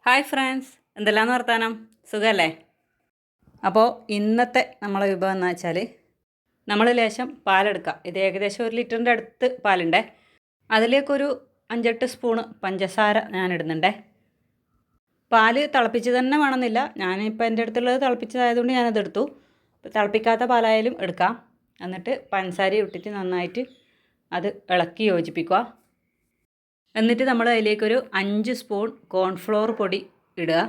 Hi friends, എന്തെല്ലാന്ന് വർത്താനം? സുഖമല്ലേ? അപ്പോൾ ഇന്നത്തെ നമ്മളെ വിഭവം എന്ന് വെച്ചാൽ നമ്മൾ ലേശം പാലെടുക്കുക. ഇത് ഏകദേശം 1 ലിറ്ററിൻ്റെ അടുത്ത് പാലുണ്ടേ. അതിലേക്കൊരു 5-8 സ്പൂണ് പഞ്ചസാര ഞാൻ ഇടുന്നുണ്ടേ. പാല് തിളപ്പിച്ച് തന്നെ വേണമെന്നില്ല. ഞാനിപ്പോൾ എൻ്റെ അടുത്തുള്ളത് തിളപ്പിച്ചതായതുകൊണ്ട് ഞാനതെടുത്തു. തിളപ്പിക്കാത്ത പാലായാലും എടുക്കാം. എന്നിട്ട് പഞ്ചസാര ഇട്ടിട്ട് നന്നായിട്ട് അത് ഇളക്കി യോജിപ്പിക്കുക. എന്നിട്ട് നമ്മൾ അതിലേക്കൊരു 5 സ്പൂൺ കോൺഫ്ലോർ പൊടി ഇടുക.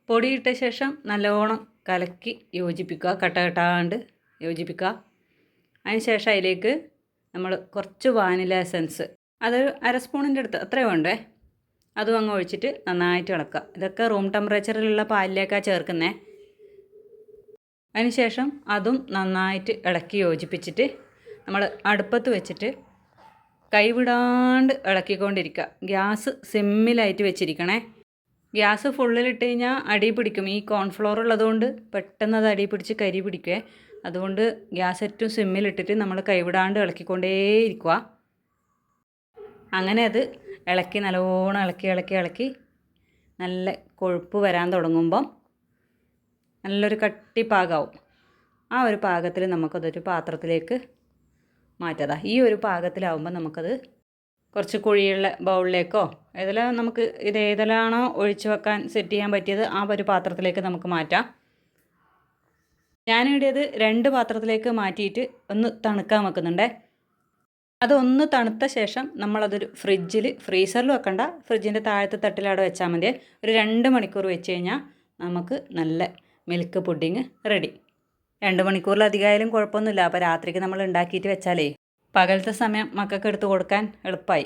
പൊടി ഇട്ട ശേഷം നല്ലോണം കലക്കി യോജിപ്പിക്കുക, കട്ട യോജിപ്പിക്കുക. അതിന് ശേഷം അതിലേക്ക് നമ്മൾ കുറച്ച് വാനില എസൻസ്, അതൊരു 1/2 സ്പൂണിൻ്റെ അടുത്ത് അത്രയും വേണ്ടേ, അതും അങ്ങ് ഒഴിച്ചിട്ട് നന്നായിട്ട് ഇളക്കുക. ഇതൊക്കെ റൂം ടെമ്പറേച്ചറിലുള്ള പാലിലേക്കാണ് ചേർക്കുന്നത്. അതിന് ശേഷം അതും നന്നായിട്ട് ഇളക്കി യോജിപ്പിച്ചിട്ട് നമ്മൾ അടുപ്പത്ത് വെച്ചിട്ട് കൈവിടാണ്ട് ഇളക്കിക്കൊണ്ടിരിക്കുക. ഗ്യാസ് സിമ്മിലായിട്ട് വെച്ചിരിക്കണേ. ഗ്യാസ് ഫുള്ളിലിട്ട് കഴിഞ്ഞാൽ അടി പിടിക്കും. ഈ കോൺഫ്ലോർ ഉള്ളതുകൊണ്ട് പെട്ടെന്ന് അത് അടി പിടിച്ച് കരി പിടിക്കുവേ. അതുകൊണ്ട് ഗ്യാസ് ഏറ്റവും സിമ്മിലിട്ടിട്ട് നമ്മൾ കൈവിടാണ്ട് ഇളക്കിക്കൊണ്ടേയിരിക്കുക. അങ്ങനെ അത് ഇളക്കി നല്ലോണം ഇളക്കി നല്ല കൊഴുപ്പ് വരാൻ തുടങ്ങുമ്പം നല്ലൊരു കട്ടി പാകമാവും. ആ ഒരു പാകത്തിൽ നമുക്കതൊരു പാത്രത്തിലേക്ക് മാറ്റാം. ഈ ഒരു പാകത്തിലാവുമ്പോൾ നമുക്കത് കുറച്ച് കുഴിയുള്ള ബൗളിലേക്കോ ഏതെല്ലാം നമുക്ക് ഇത് ഏതെല്ലാമാണോ ഒഴിച്ച് വെക്കാൻ സെറ്റ് ചെയ്യാൻ പറ്റിയത് ആ ഒരു പാത്രത്തിലേക്ക് നമുക്ക് മാറ്റാം. ഞാനിവിടെയത് 2 പാത്രത്തിലേക്ക് മാറ്റിയിട്ട് ഒന്ന് തണുക്കാൻ വെക്കുന്നുണ്ടേ. അതൊന്ന് തണുത്ത ശേഷം നമ്മളതൊരു ഫ്രീസറിൽ വെക്കണ്ട, ഫ്രിഡ്ജിൻ്റെ താഴത്തെ തട്ടിലവിടെ വെച്ചാൽ മതി. ഒരു 2 മണിക്കൂർ വെച്ച് കഴിഞ്ഞാൽ നമുക്ക് നല്ല മിൽക്ക് പുഡിങ് റെഡി. 2 മണിക്കൂറിലധികമായാലും കുഴപ്പമൊന്നുമില്ല. അപ്പോൾ രാത്രിക്ക് നമ്മൾ ഉണ്ടാക്കിയിട്ട് വെച്ചാലേ പകലത്തെ സമയം മക്കൾക്ക് എടുത്ത് കൊടുക്കാൻ എളുപ്പമായി.